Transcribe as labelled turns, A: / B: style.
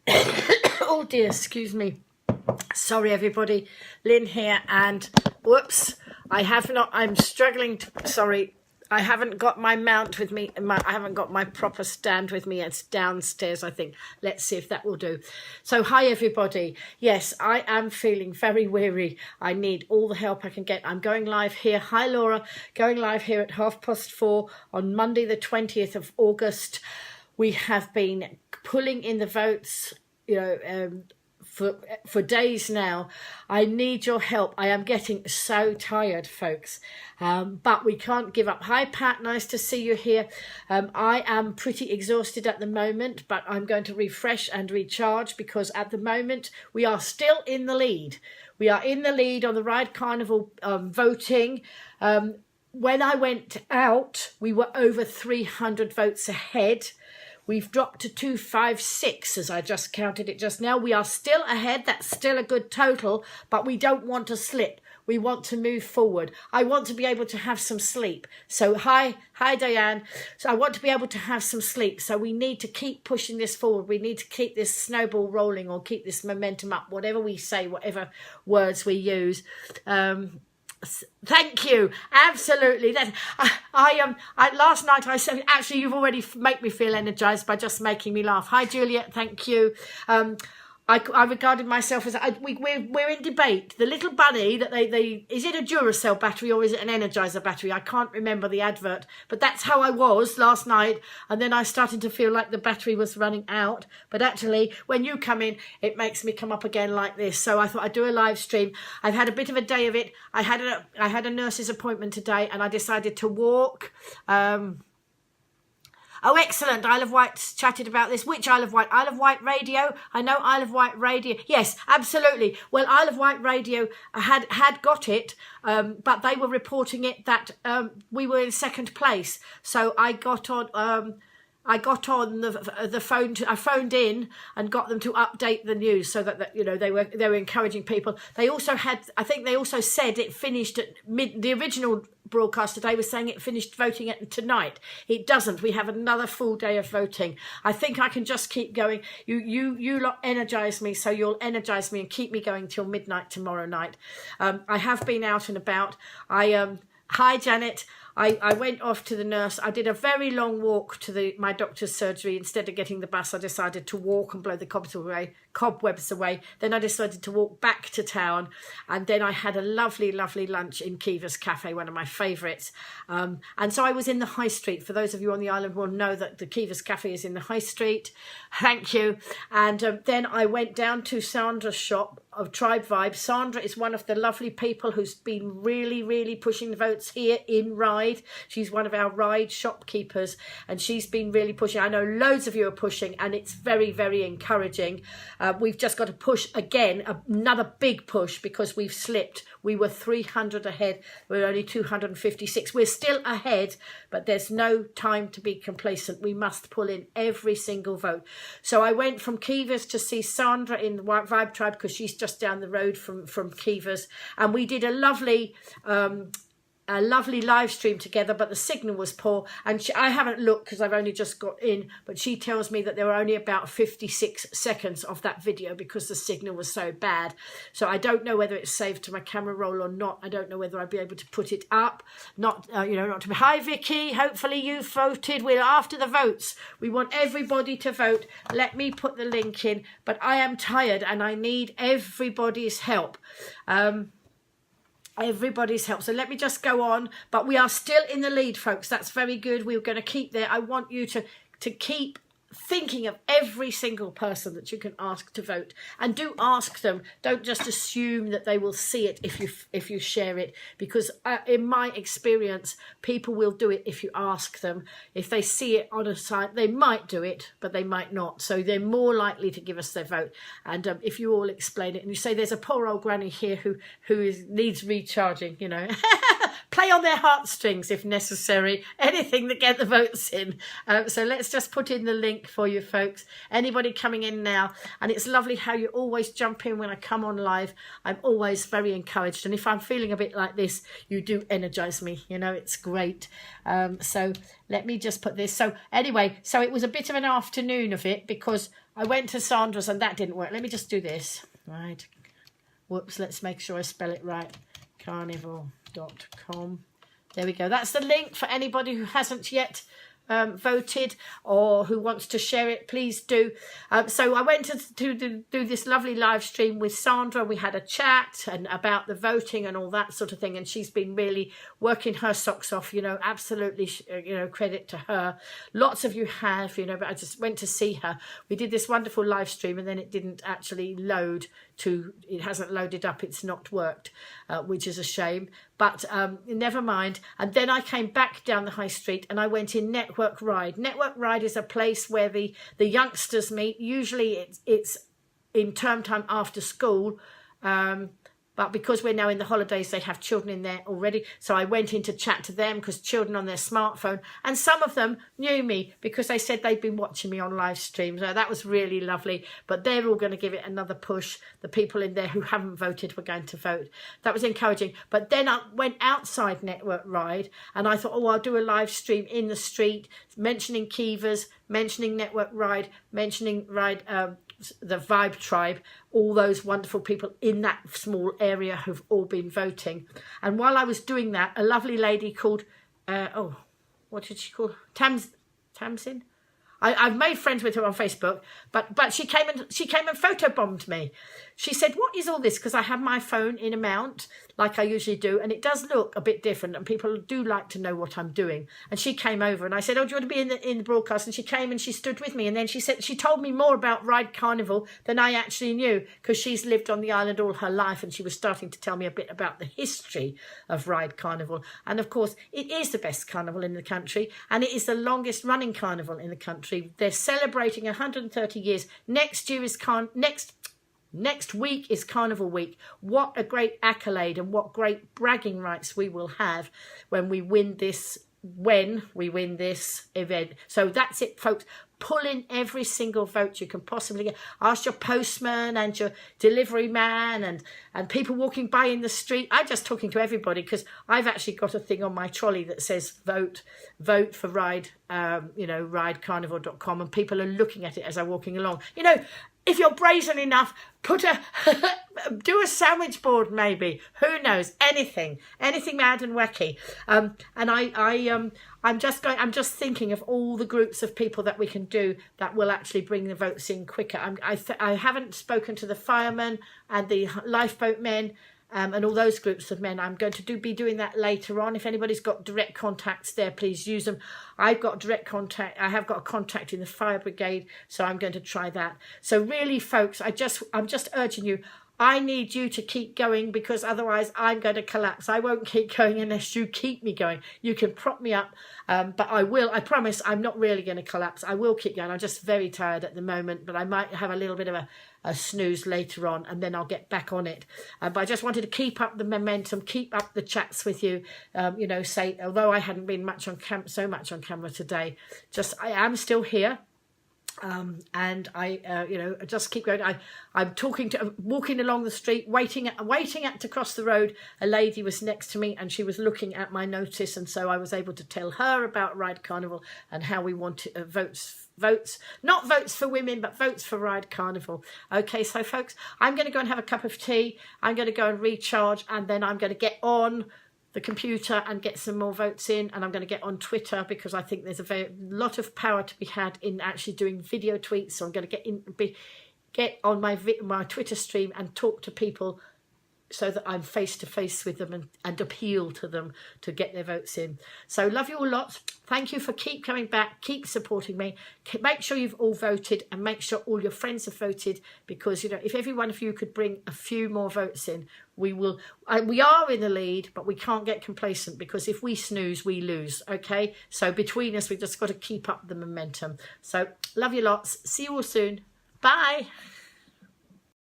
A: Oh dear, excuse me. Sorry everybody, Lynn here, and whoops, I'm struggling to, sorry, I haven't got my mount with me, I haven't got my proper stand with me. It's downstairs, I think. Let's see if that will do. So hi everybody. Yes, I am feeling very weary. I need all the help I can get. I'm going live here. Hi Laura, going live here at 4:30 on Monday the 20th of August. We have been pulling in the votes, for days now. I need your help. I am getting so tired, folks, but we can't give up. Hi Pat, nice to see you here. I am pretty exhausted at the moment, but I'm going to refresh and recharge because at the moment we are still in the lead. We are in the lead on the Ride Carnival voting. When I went out, we were over 300 votes ahead. We've dropped to 256 as I just counted it just now. We are still ahead. That's still a good total, but we don't want to slip. We want to move forward. I want to be able to have some sleep. So hi Diane. So I want to be able to have some sleep. So we need to keep pushing this forward. We need to keep this snowball rolling or keep this momentum up, whatever we say, whatever words we use. Thank you. Absolutely. That last night I said, actually, you've already made me feel energized by just making me laugh. Hi, Juliet. Thank you. I regarded myself as we're in debate. The little bunny that they is it a Duracell battery or is it an Energizer battery? I can't remember the advert, but that's how I was last night. And then I started to feel like the battery was running out. But actually, when you come in, it makes me come up again like this. So I thought I'd do a live stream. I've had a bit of a day of it. I had a nurse's appointment today, and I decided to walk. Oh, excellent. Isle of Wight's chatted about this. Which Isle of Wight? Isle of Wight Radio? I know Isle of Wight Radio. Yes, absolutely. Well, Isle of Wight Radio had got it, but they were reporting it that we were in second place. So I got on... the phone. I phoned in and got them to update the news so that they were encouraging people. They also had, I think they also said it finished at the original broadcast today was saying it finished voting at tonight. It doesn't. We have another full day of voting. I think I can just keep going. You lot energize me, so you'll energize me and keep me going till midnight tomorrow night. I have been out and about. Hi Janet. I went off to the nurse. I did a very long walk to my doctor's surgery. Instead of getting the bus, I decided to walk and blow the cobwebs away. Then I decided to walk back to town. And then I had a lovely, lovely lunch in Kiva's Cafe, one of my favourites. And so I was in the High Street. For those of you on the island will know that the Kiva's Cafe is in the High Street. Thank you. And then I went down to Sandra's shop of Tribe Vibe. Sandra is one of the lovely people who's been really, really pushing the votes here in Ride. She's one of our Ride shopkeepers, and she's been really pushing. I know loads of you are pushing, and it's very, very encouraging. We've just got to push again, another big push, because we've slipped. We were 300 ahead. We're only 256. We're still ahead, but there's no time to be complacent. We must pull in every single vote. So I went from Kiva's to see Sandra in the Vibe Tribe because she's just down the road from Kiva's, and we did a lovely live stream together, but the signal was poor, and I haven't looked because I've only just got in, but she tells me that there were only about 56 seconds of that video because the signal was so bad. So I don't know whether it's saved to my camera roll or not. I don't know whether I'll be able to put it up. Not to be. Hi Vicky, hopefully you've voted. We're after the votes. We want everybody to vote. Let me put the link in, but I am tired and I need everybody's help. Everybody's help. So let me just go on. But we are still in the lead, folks. That's very good. We're going to keep there. I want you to keep thinking of every single person that you can ask to vote, and do ask them. Don't just assume that they will see it if you share it, because in my experience, people will do it if you ask them. If they see it on a site, they might do it, but they might not. So they're more likely to give us their vote. And if you all explain it and you say there's a poor old granny here who needs recharging, play on their heartstrings if necessary, anything to get the votes in. So let's just put in the link for you folks. Anybody coming in now, and it's lovely how you always jump in when I come on live. I'm always very encouraged, and if I'm feeling a bit like this, you do energize me. It's great. So let me just put this. So anyway, so it was a bit of an afternoon of it because I went to Sandra's and that didn't work. Let me just do this. Right. Whoops, let's make sure I spell it right. Carnival.com. There we go. That's the link for anybody who hasn't yet voted or who wants to share it. Please do. So I went to do this lovely live stream with Sandra. We had a chat and about the voting and all that sort of thing, and she's been really working her socks off, you know, absolutely, you know, credit to her. Lots of you have, you know, but I just went to see her. We did this wonderful live stream and then it didn't actually load to, it hasn't loaded up, it's not worked, which is a shame, but never mind. And then I came back down the high street and I went in Network Ride. Network Ride is a place where the youngsters meet. Usually it's in term time after school, but because we're now in the holidays, they have children in there already. So I went in to chat to them because children on their smartphone, and some of them knew me because they said they'd been watching me on live streams. So that was really lovely. But they're all going to give it another push. The people in there who haven't voted were going to vote. That was encouraging. But then I went outside Network Ride and I thought, oh, I'll do a live stream in the street, mentioning Kivas, mentioning Network Ride, mentioning the Vibe Tribe, all those wonderful people in that small area who've all been voting. And while I was doing that, a lovely lady called, what did she call? Tamsin? I've made friends with her on Facebook, but she came and photobombed me. She said, what is all this? Because I have my phone in a mount, like I usually do, and it does look a bit different, and people do like to know what I'm doing. And she came over, and I said, oh, do you want to be in the broadcast? And she came and she stood with me, and then she said, she told me more about Ride Carnival than I actually knew, because she's lived on the island all her life, and she was starting to tell me a bit about the history of Ride Carnival. And of course, it is the best carnival in the country, and it is the longest running carnival in the country. They're celebrating 130 years. Next week is Carnival Week. What a great accolade and what great bragging rights we will have when we win this event. So that's it, folks. Pull in every single vote you can possibly get. Ask your postman and your delivery man and people walking by in the street. I'm just talking to everybody because I've actually got a thing on my trolley that says vote for Ride, ridecarnival.com, and people are looking at it as I'm walking along. You know, if you're brazen enough, do a sandwich board maybe. Who knows? Anything mad and wacky. And I'm just thinking of all the groups of people that we can do that will actually bring the votes in quicker. I haven't spoken to the firemen and the lifeboat men. And all those groups of men. I'm going to be doing that later on. If anybody's got direct contacts there, please use them. I've got direct contact. I have got a contact in the fire brigade, so I'm going to try that. So really, folks, I'm just urging you. I need you to keep going because otherwise I'm going to collapse. I won't keep going unless you keep me going. You can prop me up, but I promise I'm not really going to collapse. I will keep going. I'm just very tired at the moment, but I might have a little bit of a snooze later on and then I'll get back on it. But I just wanted to keep up the momentum, keep up the chats with you. Say, although I hadn't been so much on camera today, I am still here. And I just keep going. I'm walking along the street, waiting to cross the road. A lady was next to me and she was looking at my notice, and so I was able to tell her about Ride Carnival and how we want votes, not votes for women, but votes for Ride Carnival. Okay, so folks, I'm going to go and have a cup of tea. I'm going to go and recharge, and then I'm going to get on the computer and get some more votes in, and I'm going to get on Twitter because I think there's a lot of power to be had in actually doing video tweets. So I'm going to get on my Twitter stream and talk to people so that I'm face to face with them and appeal to them to get their votes in. So love you all lots. Thank you for keep coming back, keep supporting me. Make sure you've all voted and make sure all your friends have voted, because if every one of you could bring a few more votes in, we are in the lead, but we can't get complacent, because if we snooze, we lose. Okay, so between us, we've just got to keep up the momentum. So love you lots. See you all soon. Bye.